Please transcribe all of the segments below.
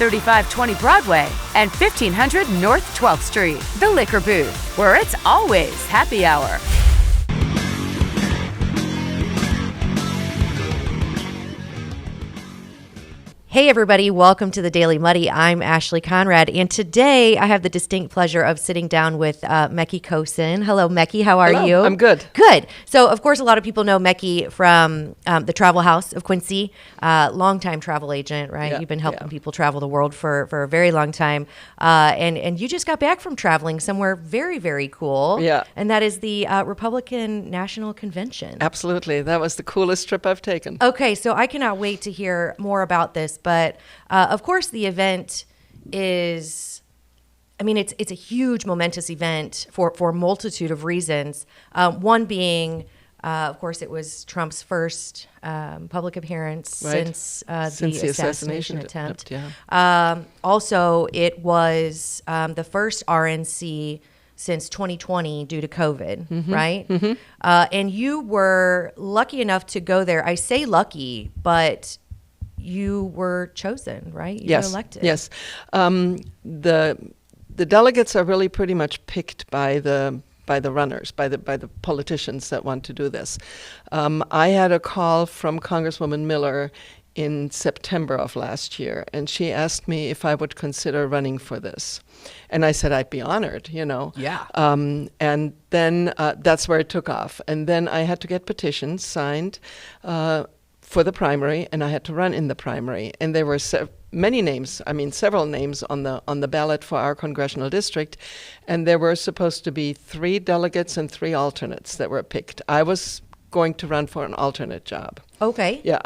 3520 Broadway and 1500 North 12th Street. The Liquor Booth, where it's always happy hour. Hey everybody, welcome to the Daily Muddy. I'm Ashley Conrad, and today I have the distinct pleasure of sitting down with Mecki Kosin. Hello, Mecki. How are you? I'm good. Good. So, of course, a lot of people know Mecki from the Travel House of Quincy, longtime travel agent, right? You've been helping people travel the world for a very long time, and you just got back from traveling somewhere very, very cool. Yeah. And that is the Republican National Convention. Absolutely. That was the coolest trip I've taken. Okay, so I cannot wait to hear more about this. But of course, the event is, it's a huge, momentous event for a multitude of reasons. One being, of course, it was Trump's first public appearance since the assassination attempt. Also, it was the first RNC since 2020 due to COVID, right? Mm-hmm. And you were lucky enough to go there. I say lucky, but you were chosen, right? You were elected. Yes. The delegates are really pretty much picked by the runners, by the politicians that want to do this. I had a call from Congresswoman Miller in September of last year, and she asked me if I would consider running for this. And I said I'd be honored, Yeah. And then that's where it took off. And then I had to get petitions signed for the primary, and I had to run in the primary. And there were many names, several names on the ballot for our congressional district, and there were supposed to be 3 delegates and 3 alternates that were picked. I was going to run for an alternate job. Okay. Yeah,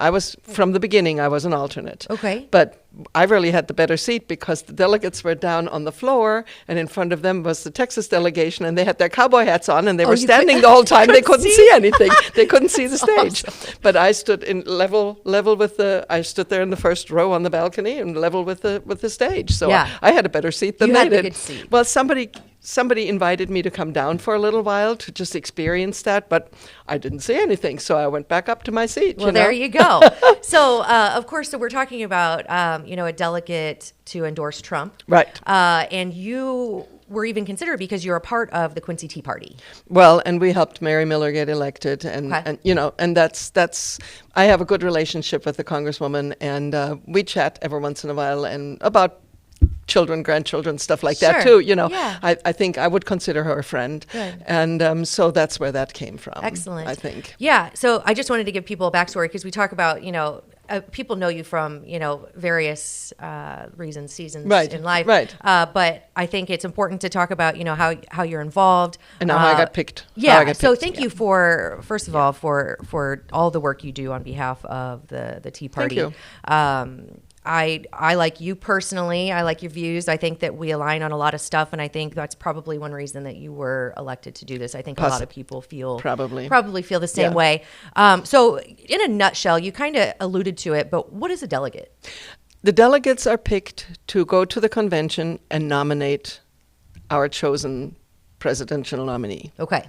from the beginning, I was an alternate. Okay. But I really had the better seat because the delegates were down on the floor, and in front of them was the Texas delegation, and they had their cowboy hats on, and they were standing the whole time. They couldn't see anything. They couldn't see the stage. Awesome. But I stood in level with I stood there in the first row on the balcony and level with the stage. So I had a better seat than they did. You had a good seat. Well, somebody invited me to come down for a little while to just experience that, but I didn't see anything, so I went back up to my seat. Well, there you go. So, of course, we're talking about, a delegate to endorse Trump. Right. And you were even considered because you're a part of the Quincy Tea Party. Well, and we helped Mary Miller get elected, and that's I have a good relationship with the Congresswoman, and we chat every once in a while and about children, grandchildren, stuff like that too. Yeah. I think I would consider her a friend. Good. And so that's where that came from. Excellent. I think. Yeah. So I just wanted to give people a backstory because we talk about, people know you from, various reasons, seasons in life. Right. But I think it's important to talk about, how you're involved. And how I got picked. Yeah. So thank you for, first of all, for all the work you do on behalf of the Tea Party. Thank you. I like you personally. I like your views. I think that we align on a lot of stuff, and I think that's probably one reason that you were elected to do this. I think a lot of people probably feel the same way. So in a nutshell, you kind of alluded to it, but what is a delegate? The delegates are picked to go to the convention and nominate our chosen presidential nominee. Okay.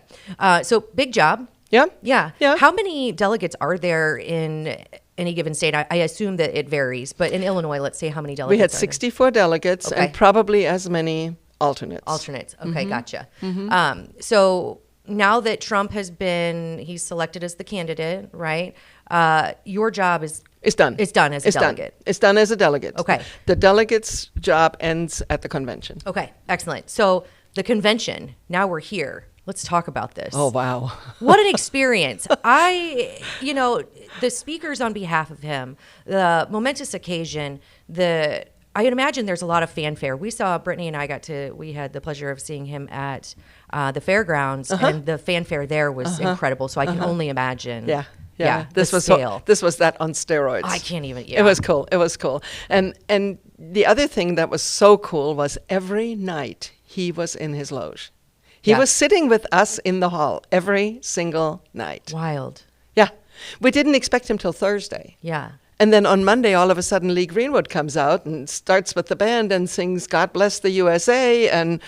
So big job. Yeah. Yeah. Yeah. How many delegates are there in any given state? I assume that it varies, but in Illinois, let's say how many delegates we had 64 delegates and probably as many alternates. Okay, gotcha. Mm-hmm. So now that Trump he's selected as the candidate, right? Your job is done. It's done as a delegate. It's done as a delegate. Okay. The delegate's job ends at the convention. Okay, excellent. So the convention, now we're here. Let's talk about this. Oh, wow. What an experience. The speakers on behalf of him, the momentous occasion, I would imagine there's a lot of fanfare. We saw, Brittany and I we had the pleasure of seeing him at the fairgrounds, and the fanfare there was incredible. So I can only imagine. Yeah. This was that on steroids. I can't even. Yeah. It was cool. And the other thing that was so cool was every night he was in his loge. He was sitting with us in the hall every single night. Wild. Yeah. We didn't expect him till Thursday. Yeah. And then on Monday, all of a sudden, Lee Greenwood comes out and starts with the band and sings "God Bless the USA," and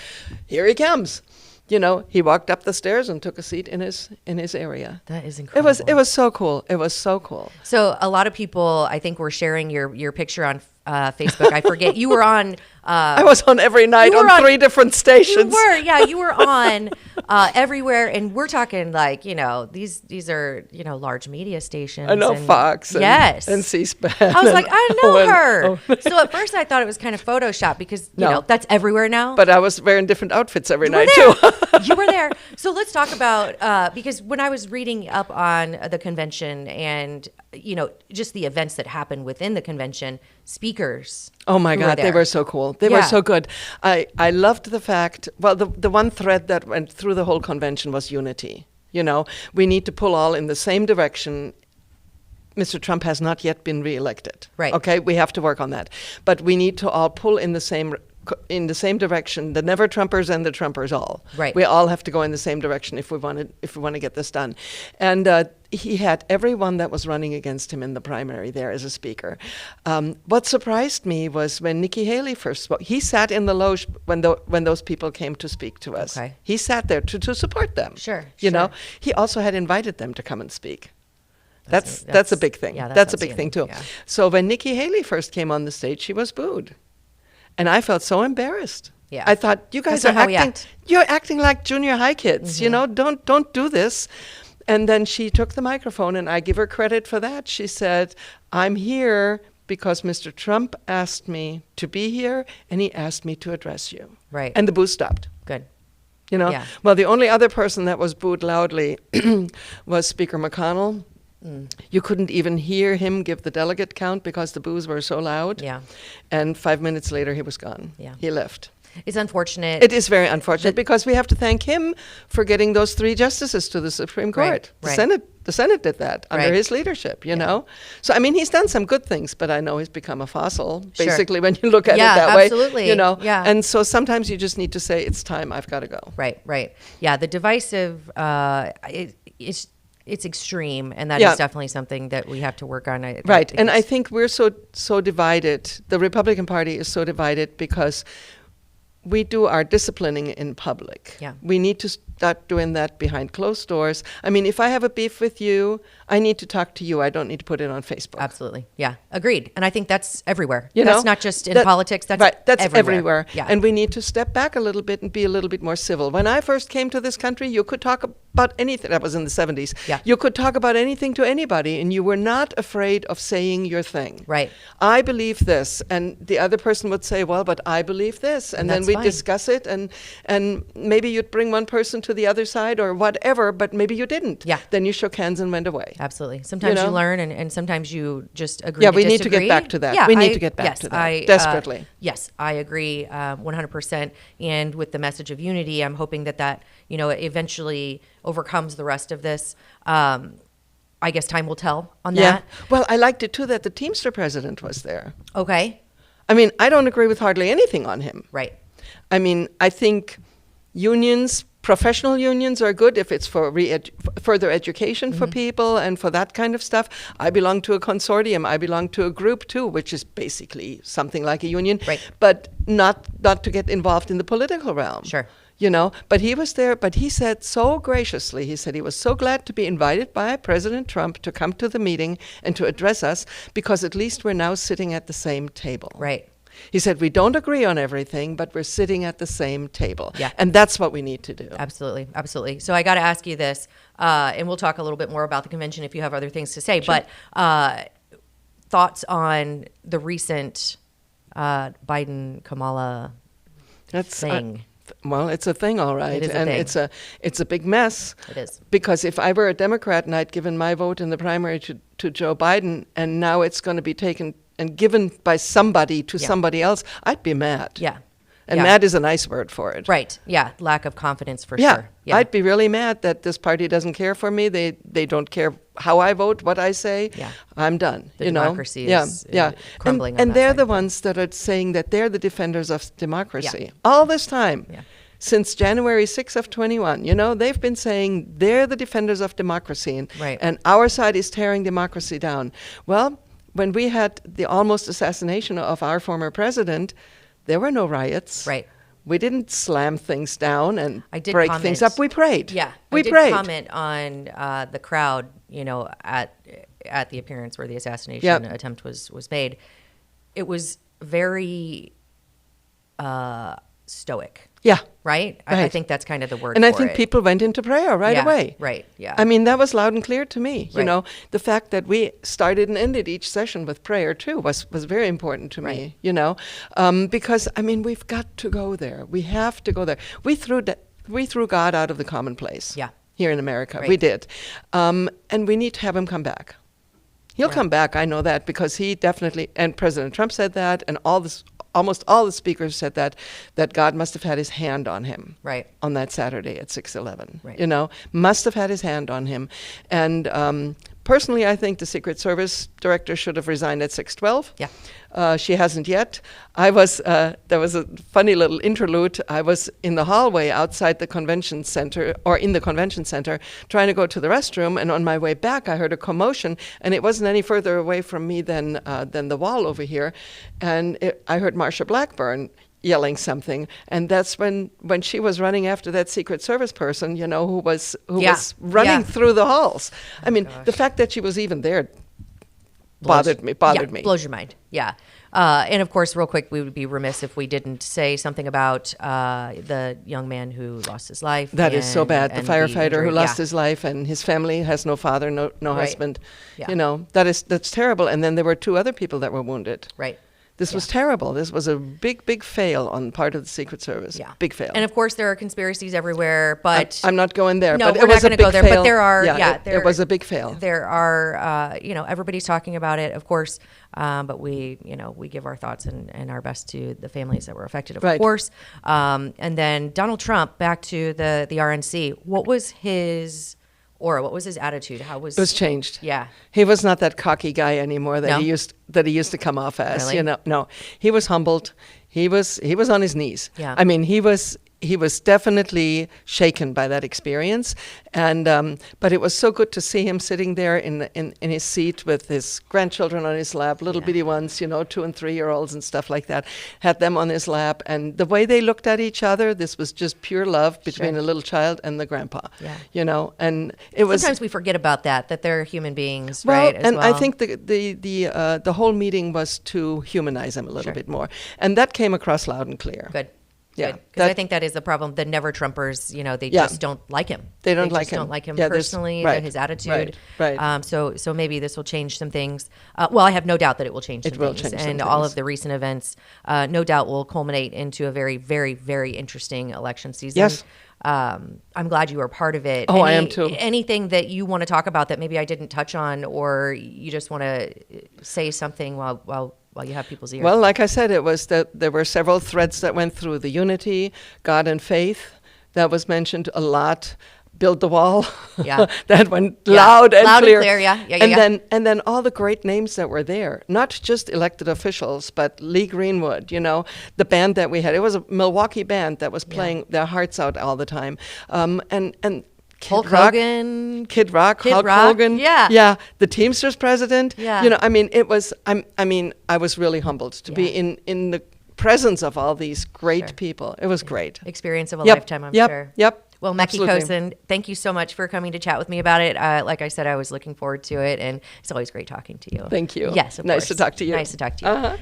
here he comes. He walked up the stairs and took a seat in his area. That is incredible. It was so cool. It was so cool. So a lot of people, I think, were sharing your picture on Facebook. I forget. You were on. I was on every night on 3 different stations. You were on everywhere, and we're talking like, these are, large media stations. I know, and, Fox and, yes. and C-SPAN. I was like, I know her. So at first I thought it was kind of Photoshop because, that's everywhere now. But I was wearing different outfits every night too. You were there. So let's talk about, because when I was reading up on the convention and, just the events that happened within the convention, speakers. Oh my God, they were so cool. They were so good. I loved the fact, well, the one thread that went through the whole convention was unity. We need to pull all in the same direction. Mr. Trump has not yet been reelected. Right. Okay, we have to work on that. But we need to all pull in the same direction, the never Trumpers and the Trumpers all. Right. We all have to go in the same direction if we want to get this done. And he had everyone that was running against him in the primary there as a speaker. What surprised me was when Nikki Haley first spoke. He sat in the loge when those people came to speak to us. Okay. He sat there to support them. Sure. You know, he also had invited them to come and speak. That's a big thing. Yeah, that's a big thing too. Yeah. So when Nikki Haley first came on the stage, she was booed. And I felt so embarrassed. Yeah. I thought, you guys are you're acting like junior high kids, don't do this. And then she took the microphone, and I give her credit for that. She said, I'm here because Mr. Trump asked me to be here, and he asked me to address you. Right. And the boo stopped. Good. Yeah. Well, the only other person that was booed loudly was Speaker McConnell. You couldn't even hear him give the delegate count because the boos were so loud. Yeah. And 5 minutes later, he was gone. Yeah. He left. It's unfortunate. It is very unfortunate because we have to thank him for getting those 3 justices to the Supreme Court. Right. The Senate did that under his leadership, you know. So, I mean, he's done some good things, but I know he's become a fossil, basically, when you look at it that way. Absolutely. Yeah. And so sometimes you just need to say, it's time, I've got to go. Right. Yeah, the divisive, it's extreme, and that is definitely something that we have to work on. And I think we're so divided. The Republican Party is so divided because we do our disciplining in public. Yeah. We need to start doing that behind closed doors. I mean, if I have a beef with you, I need to talk to you. I don't need to put it on Facebook. Absolutely. Yeah. Agreed. And I think that's everywhere. You that's know? not just in politics. That's everywhere. Yeah. And we need to step back a little bit and be a little bit more civil. When I first came to this country, you could talk about anything. That was in the 70s. Yeah. You could talk about anything to anybody, and you were not afraid of saying your thing. Right. I believe this, and the other person would say, well, but I believe this. And then we'd discuss it, and maybe you'd bring one person to the other side or whatever, but maybe you didn't. Yeah. Then you shook hands and went away. Absolutely. Sometimes you learn, and sometimes you just agree Yeah, to we disagree. need to get back to that. Yeah, we need to get back to that, desperately. Yes, I agree 100%. And with the message of unity, I'm hoping that eventually overcomes the rest of this. I guess time will tell on that. Well, I liked it, too, that the Teamster president was there. Okay. I mean, I don't agree with hardly anything on him. Right. I mean, I think professional unions are good if it's for further education for people and for that kind of stuff. I belong to a consortium. I belong to a group, too, which is basically something like a union. Right. But not to get involved in the political realm. Sure. But he was there, but he said so graciously, he said he was so glad to be invited by President Trump to come to the meeting and to address us because at least we're now sitting at the same table. Right. He said, we don't agree on everything, but we're sitting at the same table. Yeah. And that's what we need to do. Absolutely. Absolutely. So I got to ask you this, and we'll talk a little bit more about the convention if you have other things to say, Sure. but thoughts on the recent Biden-Kamala thing? Well, it's a thing, all right. It is a and thing. it's a big mess. It is. Because if I were a Democrat and I'd given my vote in the primary to Joe Biden, and now it's going to be taken and given by somebody to somebody else, I'd be mad. Yeah. And mad is a nice word for it. Right. Yeah. Lack of confidence for sure. Yeah. I'd be really mad that this party doesn't care for me. They don't care how I vote, what I say. Yeah. I'm done. The democracy is crumbling. And they're the ones that are saying that they're the defenders of democracy. Yeah. All this time. Yeah. Since January 6th of 21, they've been saying they're the defenders of democracy. Right. And our side is tearing democracy down. Well, when we had the almost assassination of our former president, there were no riots. Right. We didn't slam things down and break things up. We prayed. Yeah. We prayed. Comment on the crowd, at the appearance where the assassination attempt was made. It was very stoic. Yeah. Right? I think that's kind of the word and for I think it. people went into prayer right away. Right, yeah. I mean, that was loud and clear to me. You Right. know, the fact that we started and ended each session with prayer, too, was very important to Right. me, you know. Because, I mean, we've got to go there. We have to go there. We threw God out of the commonplace here in America. Right. We did. And we need to have him come back. He'll come back, I know that, because he definitely, and President Trump said that, and almost all the speakers said that God must have had his hand on him on that Saturday at 6/11. Right. You know, must have had his hand on him. And personally, I think the Secret Service director should have resigned at 6/12. Yeah. She hasn't yet. There was a funny little interlude. I was in the hallway outside the convention center, or in the convention center, trying to go to the restroom, and on my way back, I heard a commotion, and it wasn't any further away from me than the wall over here, and I heard Marsha Blackburn yelling something, and that's when she was running after that Secret Service person, you know, who was running through the halls. I mean, the fact that she was even there bothered me. Blows your mind. Yeah. And of course, real quick, we would be remiss if we didn't say something about the young man who lost his life. That is so bad. The firefighter who lost yeah. his life, and his family has no father, no Right. husband. Yeah. You know, that's terrible. And then there were 2 other people that were wounded. Right. This was terrible. This was a big fail on part of the Secret Service. Yeah. Big fail. And of course, there are conspiracies everywhere, but I'm not going there. No, but we're it was not a going to go big there. fail. But there are, it was a big fail. There are, everybody's talking about it, of course, but we give our thoughts and our best to the families that were affected, of course. And then Donald Trump, back to the RNC. What was his aura? What was his attitude? It was changed. Yeah. He was not that cocky guy anymore that No? he used to come off as. Really? You know, no. He was humbled. He was on his knees. Yeah. I mean, he was definitely shaken by that experience, and but it was so good to see him sitting there in his seat with his grandchildren on his lap, little bitty ones, 2 and 3 year olds and stuff like that, had them on his lap, and the way they looked at each other, this was just pure love between a little child and the grandpa. Yeah. And it was. Sometimes we forget about that they're human beings, well, right? And I think the whole meeting was to humanize him a little bit more, and that came across loud and clear. Good. Yeah, because I think that is the problem. The never Trumpers, they just don't like him. They don't like him. him. Don't like him Yeah, personally. His attitude. Right. So maybe this will change some things. Well, I have no doubt that it will change some things. Change some and things. All of the recent events, no doubt, will culminate into a very, very, very interesting election season. Yes. I'm glad you were part of it. Oh, I am too. Anything that you want to talk about that maybe I didn't touch on, or you just want to say something while you have people's ears? Well, like I said, it was that there were several threads that went through: the unity, God and faith, that was mentioned a lot. Build the wall. Yeah. That went loud and clear. And then all the great names that were there, not just elected officials, but Lee Greenwood, the band that we had. It was a Milwaukee band that was playing their hearts out all the time. And Hulk Hogan, Kid Rock, Hulk Hogan, the Teamsters president. It was. I was really humbled to be in the presence of all these great people. It was great. Experience of a lifetime, I'm sure. Yep. Well, Mecki Kosin, thank you so much for coming to chat with me about it. Like I said, I was looking forward to it, and it's always great talking to you. Thank you. Yes, of course. Nice to talk to you. Nice to talk to you. Uh-huh.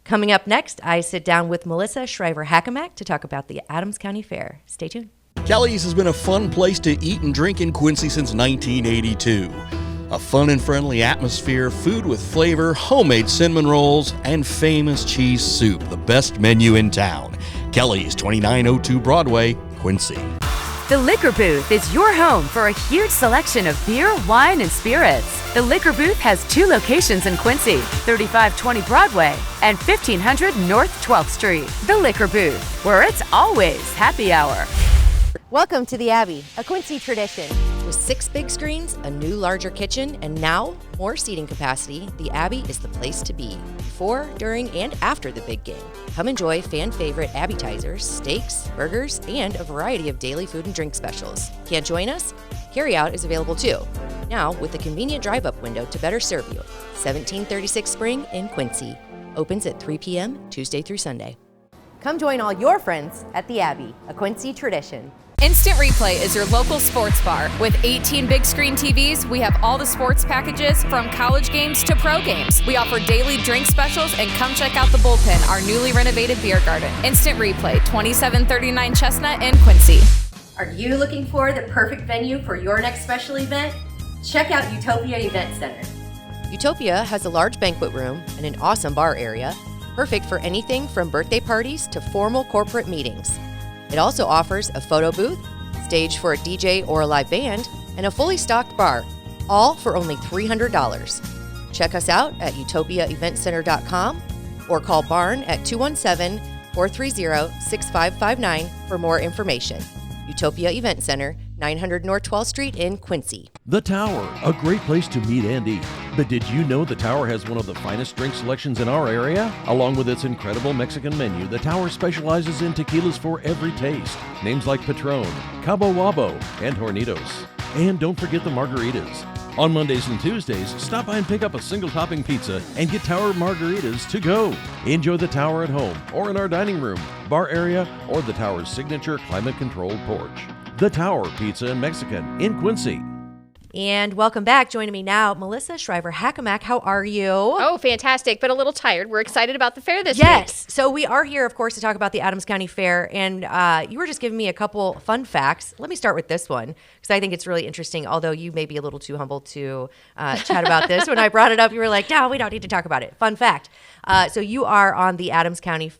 Coming up next, I sit down with Melissa Shriver-Hackamack to talk about the Adams County Fair. Stay tuned. Kelly's has been a fun place to eat and drink in Quincy since 1982. A fun and friendly atmosphere, food with flavor, homemade cinnamon rolls, and famous cheese soup, the best menu in town. Kelly's, 2902 Broadway, Quincy. The Liquor Booth is your home for a huge selection of beer, wine, and spirits. The Liquor Booth has 2 locations in Quincy, 3520 Broadway and 1500 North 12th Street. The Liquor Booth, where it's always happy hour. Welcome to the Abbey, a Quincy tradition. With 6 big screens, a new larger kitchen, and now more seating capacity, the Abbey is the place to be before, during, and after the big game. Come enjoy fan favorite appetizers, steaks, burgers, and a variety of daily food and drink specials. Can't join us? Carryout is available too. Now with a convenient drive-up window to better serve you. 1736 Spring in Quincy. Opens at 3 p.m. Tuesday through Sunday. Come join all your friends at the Abbey, a Quincy tradition. Instant Replay is your local sports bar. With 18 big screen TVs, we have all the sports packages from college games to pro games. We offer daily drink specials, and come check out the Bullpen, our newly renovated beer garden. Instant Replay, 2739 Chestnut in Quincy. Are you looking for the perfect venue for your next special event? Check out Utopia Event Center. Utopia has a large banquet room and an awesome bar area, perfect for anything from birthday parties to formal corporate meetings. It also offers a photo booth, stage for a DJ or a live band, and a fully stocked bar, all for only $300. Check us out at utopiaeventcenter.com or call Barn at 217-430-6559 for more information. Utopia Event Center, 900 North 12th Street in Quincy. The Tower, a great place to meet and eat. But did you know the Tower has one of the finest drink selections in our area? Along with its incredible Mexican menu, the Tower specializes in tequilas for every taste. Names like Patron, Cabo Wabo, and Hornitos. And don't forget the margaritas. On Mondays and Tuesdays, stop by and pick up a single topping pizza and get Tower margaritas to go. Enjoy the Tower at home or in our dining room, bar area, or the Tower's signature climate-controlled porch. The Tower Pizza and Mexican in Quincy. And welcome back. Joining me now, Melissa Shriver-Hackamack. How are you? Oh, fantastic, but a little tired. We're excited about the fair this week. Yes. So we are here, of course, to talk about the Adams County Fair. And you were just giving me a couple fun facts. Let me start with this one, because I think it's really interesting, although you may be a little too humble to chat about this. When I brought it up, you were like, no, we don't need to talk about it. Fun fact. So you are on the Adams County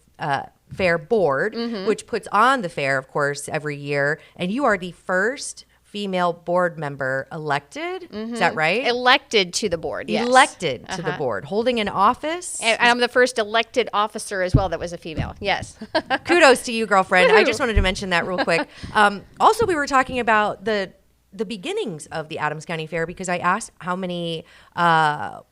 Fair Board, which puts on the fair, of course, every year. And you are the first female board member elected. Is that right? Elected to the board, yes. Elected to the board, holding an office. And I'm the first elected officer as well that was a female, yes. Kudos to you, girlfriend. I just wanted to mention that real quick. Also, we were talking about the beginnings of the Adams County Fair, because I asked how many, what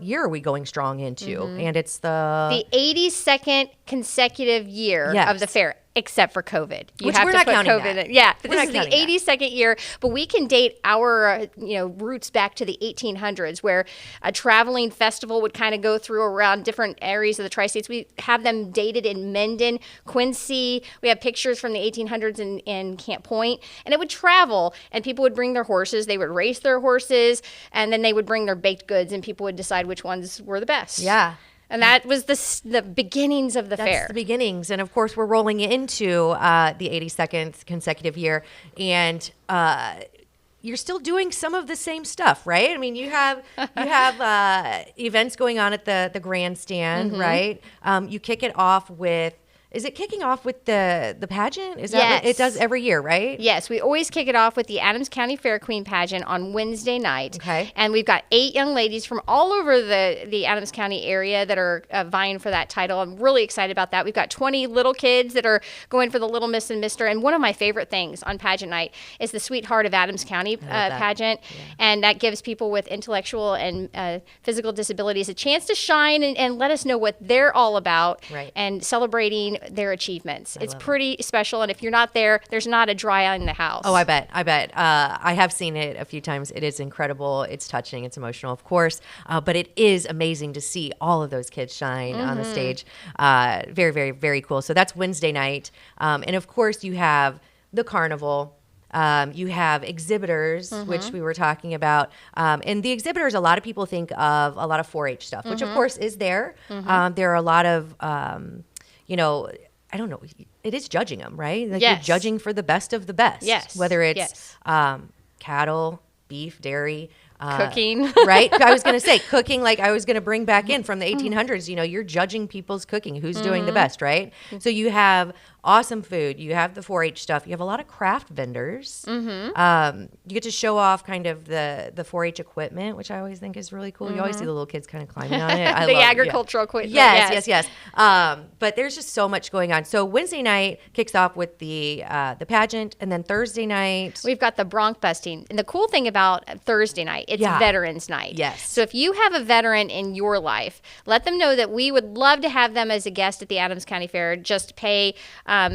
year are we going strong into? And it's the 82nd consecutive year of the fair, except for COVID. Which we're not counting that. Yeah, but We're this is the 82nd year, but we can date our roots back to the 1800s, where a traveling festival would kind of go through around different areas of the Tri-States. We have them dated in Mendon, Quincy. We have pictures from the 1800s in Camp Point, and it would travel, and people would bring their horses. They would race their horses, and then they would bring their baked goods, and people would decide which ones were the best. Yeah. And that was the beginnings of the fair. That's the beginnings. And of course, we're rolling into the 82nd consecutive year. And you're still doing some of the same stuff, right? I mean, you have events going on at the grandstand, right? You kick it off with. Is it kicking off with the pageant? Is that what it does every year, right? Yes, we always kick it off with the Adams County Fair Queen pageant on Wednesday night. Okay. And we've got 8 young ladies from all over the Adams County area that are vying for that title. I'm really excited about that. We've got 20 little kids that are going for the Little Miss and Mister. And one of my favorite things on pageant night is the Sweetheart of Adams County pageant. Yeah. And that gives people with intellectual and physical disabilities a chance to shine and let us know what they're all about, and celebrating their achievements. It's pretty special, and if you're not there, there's not a dry eye in the house. Oh, I bet. I have seen it a few times. It is incredible. It's touching. It's emotional, of course, but it is amazing to see all of those kids shine on the stage. Very, very, very cool. So that's Wednesday night, and of course you have the carnival. You have exhibitors, which we were talking about. And the exhibitors, a lot of people think of a lot of 4-H stuff, which of course is there. There are a lot of, I don't know, it is judging them, right? Like you're judging for the best of the best. Yes. Whether it's cattle, beef, dairy. Cooking. Right? I was going to say cooking, like I was going to bring back in from the 1800s. You're judging people's cooking, who's doing the best, right? So you have awesome food. You have the 4-H stuff. You have a lot of craft vendors. You get to show off kind of the 4-H equipment, which I always think is really cool. You always see the little kids kind of climbing on it. The agricultural equipment. Yes. But there's just so much going on. So Wednesday night kicks off with the pageant, and then Thursday night we've got the bronc busting. And the cool thing about Thursday night, it's Veterans Night. Yes. So if you have a veteran in your life, let them know that we would love to have them as a guest at the Adams County Fair. Just pay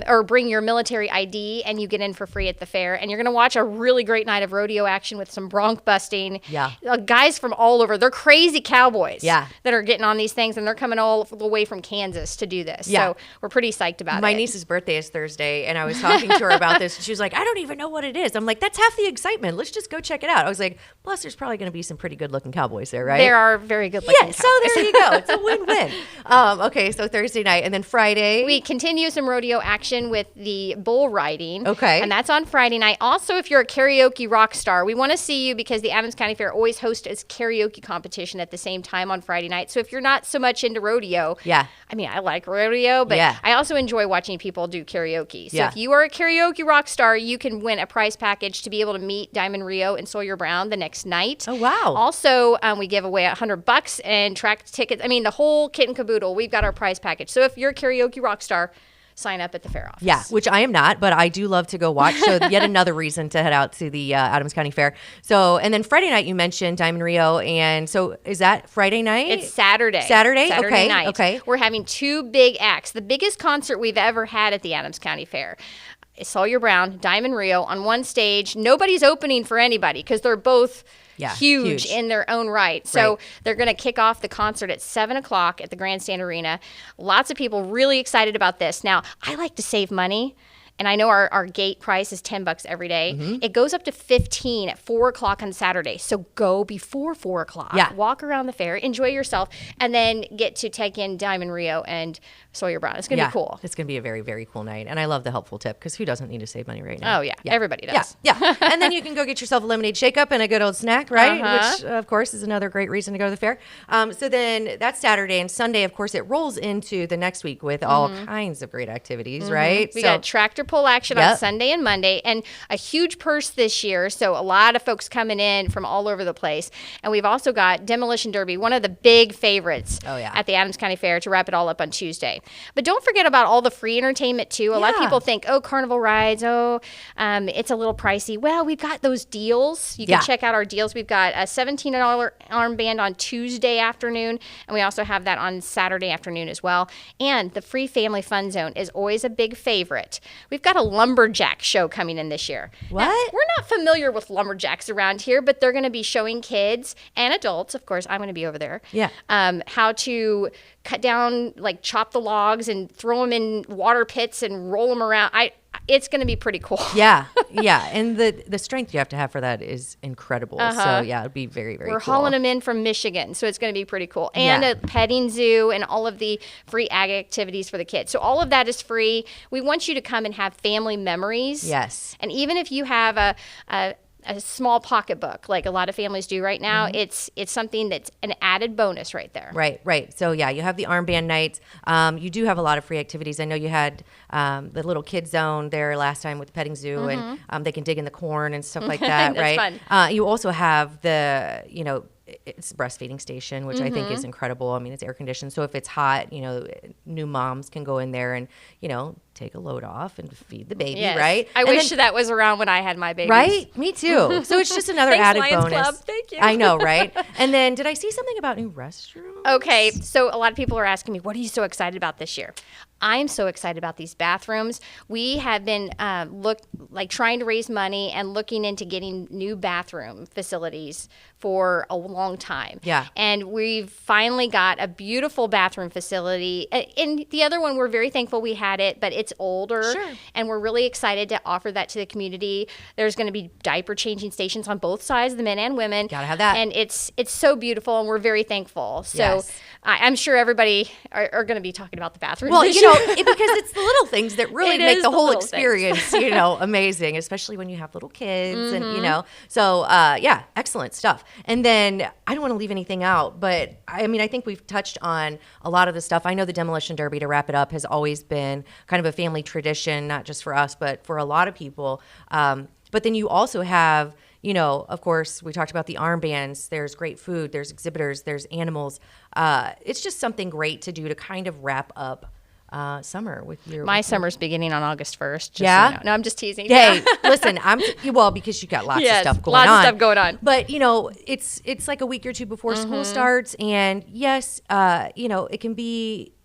or bring your military ID, and you get in for free at the fair. And you're going to watch a really great night of rodeo action with some bronc busting. Yeah. Guys from all over. They're crazy cowboys. Yeah. That are getting on these things, and they're coming all the way from Kansas to do this. Yeah. So we're pretty psyched about it. My niece's birthday is Thursday, and I was talking to her about this. And she was like, I don't even know what it is. I'm like, that's half the excitement. Let's just go check it out. I was like, plus there's probably going to be some pretty good looking cowboys there, right? There are very good looking Yeah, so there you go. It's a win-win. Okay, so Thursday night, and then Friday. We continue some rodeo action with the bull riding. Okay. And that's on Friday night. Also, if you're a karaoke rock star, we want to see you because the Adams County Fair always hosts its karaoke competition at the same time on Friday night. So if you're not so much into rodeo, Yeah. I mean, I like rodeo, but Yeah. I also enjoy watching people do karaoke. So Yeah. if you are a karaoke rock star, you can win a prize package to be able to meet Diamond Rio and Sawyer Brown the next night. Oh, wow. Also, we give away $100 and track tickets. I mean, the whole kit and caboodle. We've got our prize package. So if you're a karaoke rock star, sign up at the fair office. Yeah, which I am not, but I do love to go watch. So yet another reason to head out to the Adams County Fair. So, and then Friday night you mentioned Diamond Rio, and so is that Friday night? It's Saturday. Saturday okay. Night. Okay. We're having two big acts. The biggest concert we've ever had at the Adams County Fair. Sawyer Brown, Diamond Rio on one stage. Nobody's opening for anybody because they're both huge in their own right. So they're going to kick off the concert at 7 o'clock at the Grandstand Arena. Lots of people really excited about this. Now, I like to save money. And I know our gate price is $10 every day. Mm-hmm. It goes up to $15 at 4 o'clock on Saturday. So go before 4 o'clock. Yeah. Walk around the fair, enjoy yourself, and then get to take in Diamond Rio and Sawyer Brown. It's going to be cool. It's going to be a very, very cool night. And I love the helpful tip because who doesn't need to save money right now? Oh, yeah. Everybody does. Yeah. And then you can go get yourself a lemonade shake-up and a good old snack, right? Uh-huh. Which, of course, is another great reason to go to the fair. So then that's Saturday. And Sunday, of course, it rolls into the next week with all kinds of great activities, right? We got tractor pull action on Yep. Sunday and Monday, and a huge purse this year. So a lot of folks coming in from all over the place. And we've also got Demolition Derby, one of the big favorites at the Adams County Fair, to wrap it all up on Tuesday. But don't forget about all the free entertainment too. A lot of people think, oh, carnival rides, it's a little pricey. Well, we've got those deals. You can check out our deals. We've got a $17 armband on Tuesday afternoon, and we also have that on Saturday afternoon as well. And the free family fun zone is always a big favorite. We've got a lumberjack show coming in this year. What? Now, we're not familiar with lumberjacks around here, but they're going to be showing kids and adults, of course, I'm going to be over there, how to cut down, like chop the logs and throw them in water pits and roll them around. It's going to be pretty cool. Yeah. And the strength you have to have for that is incredible. So, it'd be very, very We're cool. hauling them in from Michigan, so it's going to be pretty cool. And a petting zoo and all of the free ag activities for the kids. So all of that is free. We want you to come and have family memories. Yes. And even if you have a small pocketbook, like a lot of families do right now, it's something that's an added bonus right there. Right. So, you have the armband nights. You do have a lot of free activities. I know you had the little kid zone there last time with the petting zoo, and they can dig in the corn and stuff like that, That's right? fun. You also have the, it's a breastfeeding station, which I think is incredible. I mean, it's air conditioned. So if it's hot, new moms can go in there and, take a load off and feed the baby, Yes. right? I And wish then- that was around when I had my babies. Right? Me too. So it's just another Thanks, added Lions bonus. Club. Thank you. I know, right? And then did I see something about new restrooms? Okay, so a lot of people are asking me, what are you so excited about this year? I'm so excited about these bathrooms. We have been trying to raise money and looking into getting new bathroom facilities for a long time. Yeah. And we've finally got a beautiful bathroom facility. And the other one, we're very thankful we had it, but it's older. Sure. And we're really excited to offer that to the community. There's going to be diaper changing stations on both sides, the men and women. Gotta have that. And it's so beautiful, and we're very thankful. So Yes. I'm sure everybody are going to be talking about the bathroom. Well, because it's the little things that really It make is the the whole little experience, amazing, especially when you have little kids and, So, excellent stuff. And then I don't want to leave anything out, but I think we've touched on a lot of the stuff. I know the Demolition Derby, to wrap it up, has always been kind of a family tradition, not just for us, but for a lot of people. But then you also have, of course, we talked about the armbands. There's great food. There's exhibitors. There's animals. It's just something great to do to kind of wrap up summer with your. My summer's beginning on August 1st. Yeah? So you know. No, I'm just teasing. Hey, listen, because you got lots of stuff going on. Lots of stuff going on. But it's like a week or two before school starts, and yes, it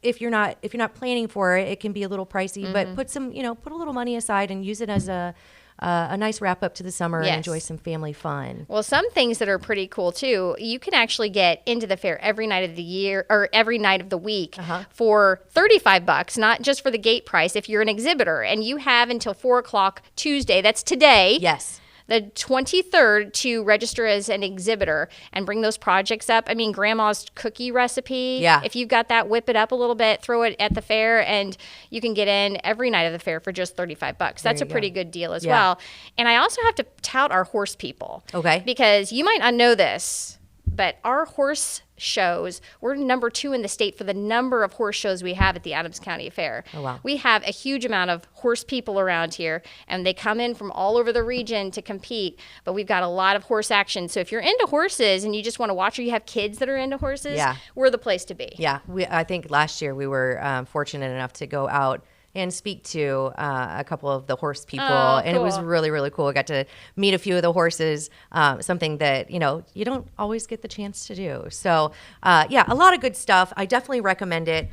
if you're not planning for it, it can be a little pricey. But put a little money aside and use it as a nice wrap up to the summer and enjoy some family fun. Well, some things that are pretty cool too, you can actually get into the fair every night of the year or every night of the week for $35, not just for the gate price. If you're an exhibitor and you have until 4:00 Tuesday, that's today. Yes. The 23rd to register as an exhibitor and bring those projects up. I mean, grandma's cookie recipe. Yeah. If you've got that, whip it up a little bit, throw it at the fair, and you can get in every night of the fair for just $35. That's a pretty good deal as well. And I also have to tout our horse people. Okay. Because you might not know this, but our horse shows, we're number 2 in the state for the number of horse shows we have at the Adams County Fair. Oh, wow. We have a huge amount of horse people around here, and they come in from all over the region to compete, but we've got a lot of horse action. So if you're into horses and you just want to watch, or you have kids that are into horses, we're the place to be. Yeah, I think last year we were fortunate enough to go out and speak to a couple of the horse people. And it was really, really cool. I got to meet a few of the horses, something that, you don't always get the chance to do. So, a lot of good stuff. I definitely recommend it.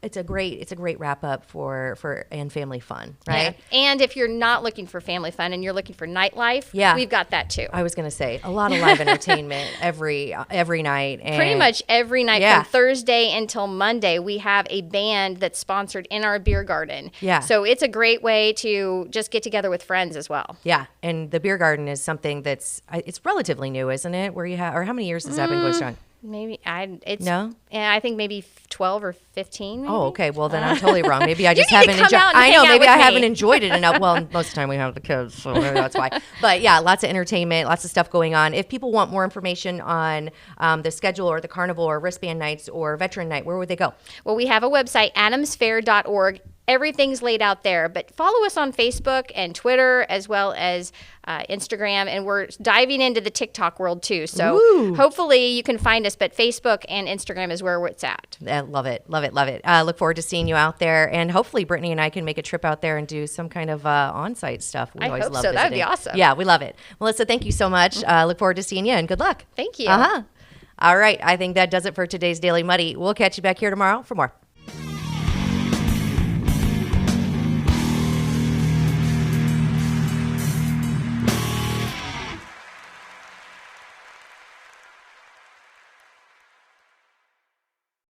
It's a great wrap up for and family fun, right? Yeah. And if you're not looking for family fun and you're looking for nightlife, we've got that too. I was going to say a lot of live entertainment every night. And pretty much every night from Thursday until Monday, we have a band that's sponsored in our beer garden. Yeah. So it's a great way to just get together with friends as well. Yeah. And the beer garden is something it's relatively new, isn't it? Where you have, or how many years has that been going on? Maybe no. Yeah, I think maybe 12 or 15. Maybe? Oh, okay. Well, then I'm totally wrong. Maybe I just haven't enjoyed. I know. Maybe I haven't enjoyed it enough. Well, most of the time we have the kids, so maybe that's why. But yeah, lots of entertainment, lots of stuff going on. If people want more information on the schedule or the carnival or wristband nights or veteran night, where would they go? Well, we have a website, adamsfair.org. Everything's laid out there, but follow us on Facebook and Twitter as well as Instagram, and we're diving into the TikTok world too. So hopefully you can find us, but Facebook and Instagram is where it's at. Love it. Look forward to seeing you out there, and hopefully Brittany and I can make a trip out there and do some kind of on-site stuff. We always love so. Visiting. That would be awesome. Yeah, we love it. Melissa, thank you so much. Look forward to seeing you, and good luck. Thank you. All right, I think that does it for today's Daily Muddy. We'll catch you back here tomorrow for more.